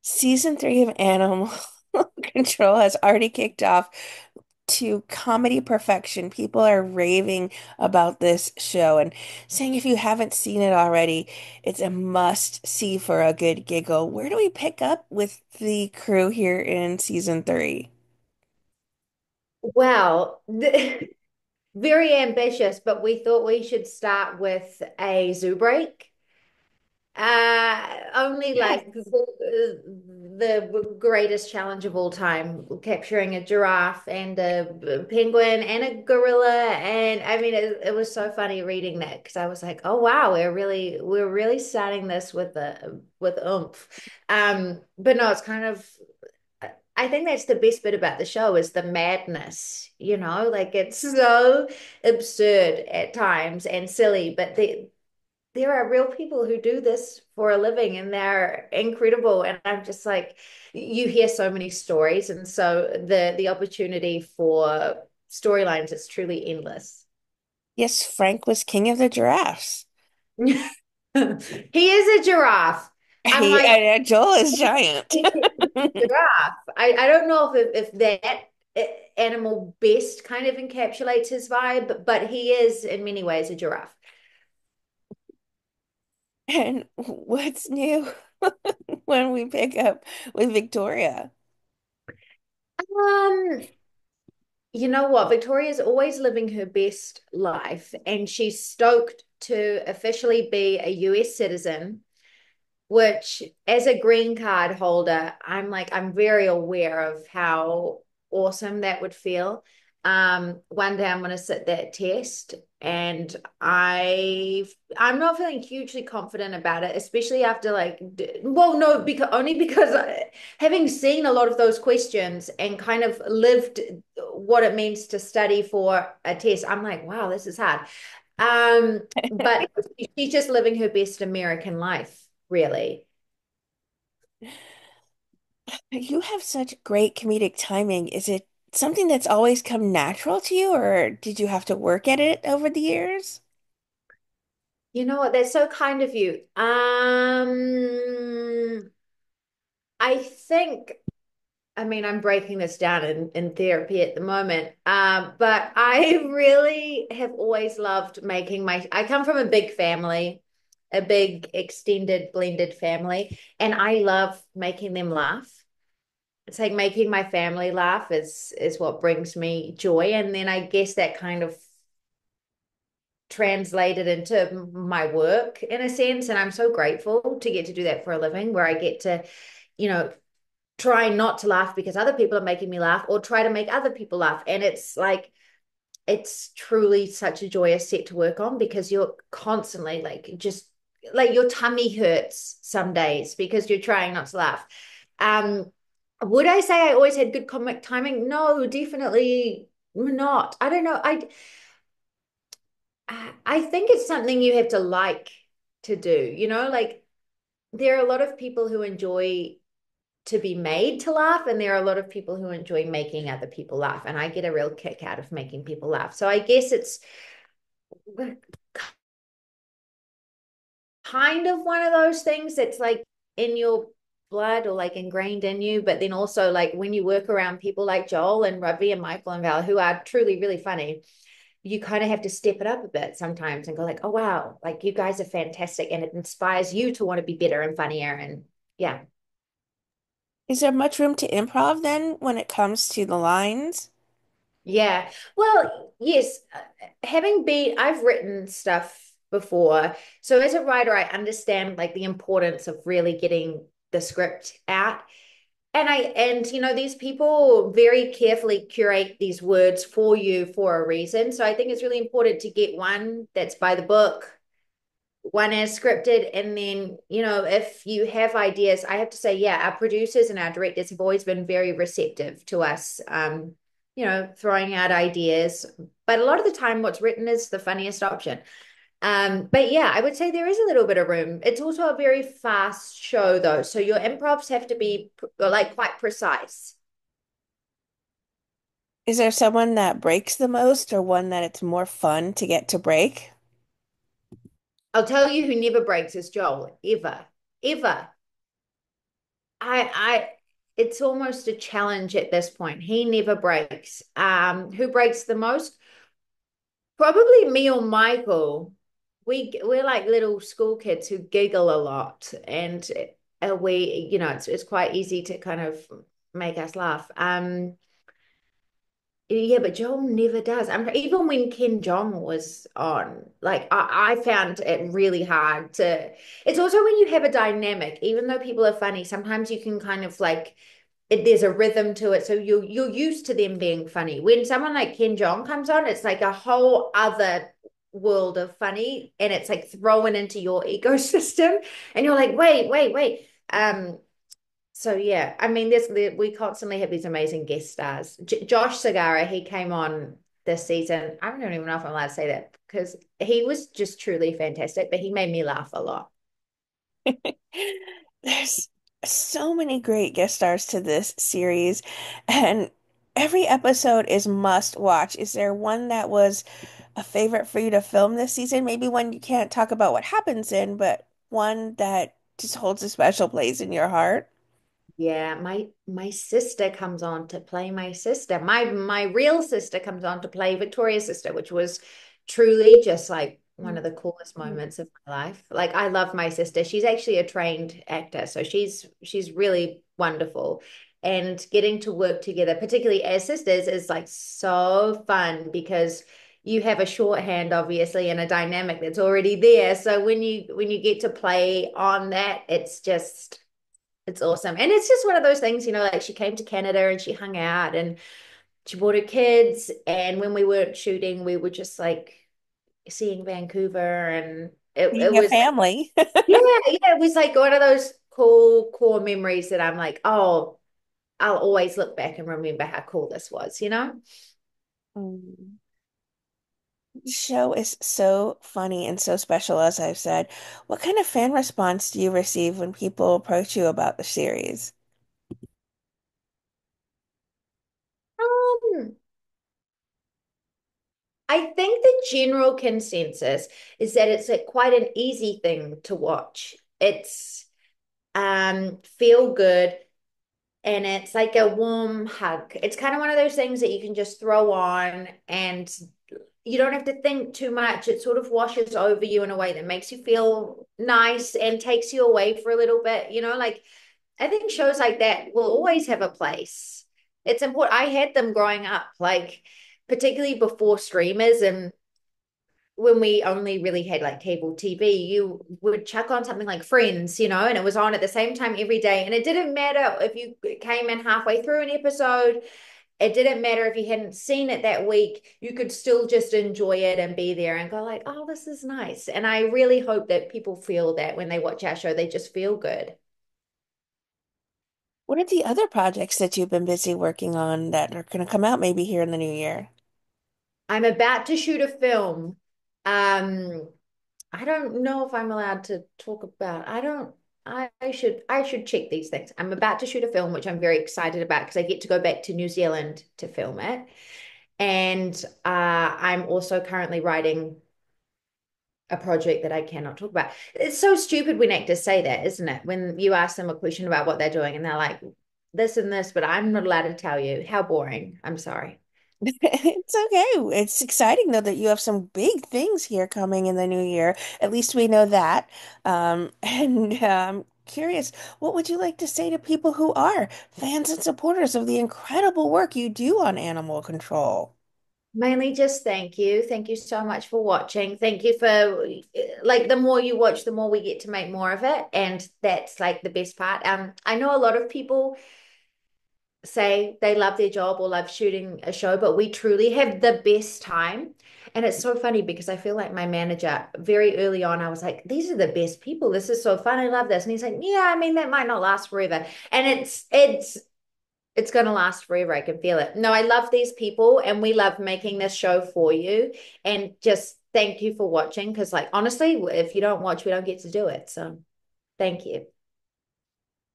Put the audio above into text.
Season 3 of Animal Control has already kicked off to comedy perfection. People are raving about this show and saying if you haven't seen it already, it's a must see for a good giggle. Where do we pick up with the crew here in season 3? Well, very ambitious, but we thought we should start with a zoo break. Only Yes. like the greatest challenge of all time, capturing a giraffe and a penguin and a gorilla. And I mean, it was so funny reading that because I was like, oh wow, we're really starting this with oomph. But no, it's kind of I think that's the best bit about the show is the madness, like it's so absurd at times and silly, but there are real people who do this for a living and they're incredible. And I'm just like, you hear so many stories, and so the opportunity for storylines is truly endless. Yes, Frank was king of the giraffes. He is a giraffe. I'm like, Joel is giant. giraffe. I don't know if that animal best kind of encapsulates his vibe, but he is in many ways a giraffe. And what's new when we pick up with Victoria? Um, you know what? Victoria's always living her best life, and she's stoked to officially be a US citizen, which, as a green card holder, I'm very aware of how awesome that would feel. One day I'm going to sit that test, and I'm not feeling hugely confident about it, especially after well, no, because only because having seen a lot of those questions and kind of lived what it means to study for a test, I'm like, wow, this is hard. But she's just living her best American life, really. You have such great comedic timing. Is it something that's always come natural to you, or did you have to work at it over the years? You know what? That's so kind of you. I think, I mean, I'm breaking this down in therapy at the moment. But I really have always loved I come from a big family, a big extended blended family, and I love making them laugh. It's like making my family laugh is what brings me joy. And then I guess that kind of translated into my work in a sense. And I'm so grateful to get to do that for a living, where I get to, you know, try not to laugh because other people are making me laugh, or try to make other people laugh. And it's like, it's truly such a joyous set to work on, because you're constantly like, just like your tummy hurts some days because you're trying not to laugh. Um, would I say I always had good comic timing? No, definitely not. I don't know. I think it's something you have to like to do, like there are a lot of people who enjoy to be made to laugh, and there are a lot of people who enjoy making other people laugh. And I get a real kick out of making people laugh. So I guess it's kind of one of those things that's like in your blood or like ingrained in you. But then also, like, when you work around people like Joel and Ravi and Michael and Val, who are truly really funny, you kind of have to step it up a bit sometimes and go like, oh wow, like you guys are fantastic, and it inspires you to want to be better and funnier. And yeah. Is there much room to improv then when it comes to the lines? Yeah. Well, yes, I've written stuff before. So as a writer, I understand like the importance of really getting the script out. And these people very carefully curate these words for you for a reason. So I think it's really important to get one that's by the book, one as scripted, and then, if you have ideas, I have to say, yeah, our producers and our directors have always been very receptive to us, throwing out ideas. But a lot of the time what's written is the funniest option. But yeah, I would say there is a little bit of room. It's also a very fast show though, so your improvs have to be like quite precise. Is there someone that breaks the most or one that it's more fun to get to break? I'll tell you who never breaks is Joel, ever, ever. I it's almost a challenge at this point. He never breaks. Who breaks the most? Probably me or Michael. We're like little school kids who giggle a lot, and we, it's quite easy to kind of make us laugh. Yeah, but Joel never does. Even when Ken Jeong was on, like I found it really hard to. It's also when you have a dynamic, even though people are funny, sometimes you can kind of like there's a rhythm to it, so you're used to them being funny. When someone like Ken Jeong comes on, it's like a whole other world of funny, and it's like thrown into your ecosystem, and you're like, wait, wait, wait. So yeah, I mean, we constantly have these amazing guest stars. Josh Segarra, he came on this season. I don't even know if I'm allowed to say that because he was just truly fantastic, but he made me laugh a lot. There's so many great guest stars to this series, and every episode is must watch. Is there one that was a favorite for you to film this season? Maybe one you can't talk about what happens in, but one that just holds a special place in your heart? Yeah, my sister comes on to play my sister. My real sister comes on to play Victoria's sister, which was truly just like one of the coolest moments of my life. Like I love my sister. She's actually a trained actor, so she's really wonderful. And getting to work together, particularly as sisters, is like so fun because you have a shorthand obviously and a dynamic that's already there. So when you get to play on that, it's awesome. And it's just one of those things, like she came to Canada and she hung out and she brought her kids. And when we weren't shooting, we were just like seeing Vancouver. And it Being a was, family. yeah, yeah, it was like one of those cool core memories that I'm like, oh, I'll always look back and remember how cool this was. Mm. The show is so funny and so special, as I've said. What kind of fan response do you receive when people approach you about the series? Um, I think the general consensus is that it's quite an easy thing to watch. It's feel good. And it's like a warm hug. It's kind of one of those things that you can just throw on and you don't have to think too much. It sort of washes over you in a way that makes you feel nice and takes you away for a little bit. Like I think shows like that will always have a place. It's important. I had them growing up, like particularly before streamers and when we only really had like cable TV, you would chuck on something like Friends, and it was on at the same time every day. And it didn't matter if you came in halfway through an episode, it didn't matter if you hadn't seen it that week, you could still just enjoy it and be there and go like, oh, this is nice. And I really hope that people feel that when they watch our show, they just feel good. What are the other projects that you've been busy working on that are going to come out maybe here in the new year? I'm about to shoot a film. Um, I don't know if I'm allowed to talk about. I don't. I should check these things. I'm about to shoot a film, which I'm very excited about because I get to go back to New Zealand to film it. And I'm also currently writing a project that I cannot talk about. It's so stupid when actors say that, isn't it? When you ask them a question about what they're doing and they're like this and this, but I'm not allowed to tell you. How boring. I'm sorry. It's okay. It's exciting though that you have some big things here coming in the new year. At least we know that. And curious, what would you like to say to people who are fans and supporters of the incredible work you do on animal control? Mainly just thank you. Thank you so much for watching. Thank you for like the more you watch, the more we get to make more of it. And that's like the best part. I know a lot of people say they love their job or love shooting a show, but we truly have the best time. And it's so funny because I feel like my manager very early on, I was like, these are the best people. This is so fun. I love this. And he's like, yeah, I mean, that might not last forever. And it's going to last forever. I can feel it. No, I love these people and we love making this show for you. And just thank you for watching because, like, honestly, if you don't watch, we don't get to do it. So thank you.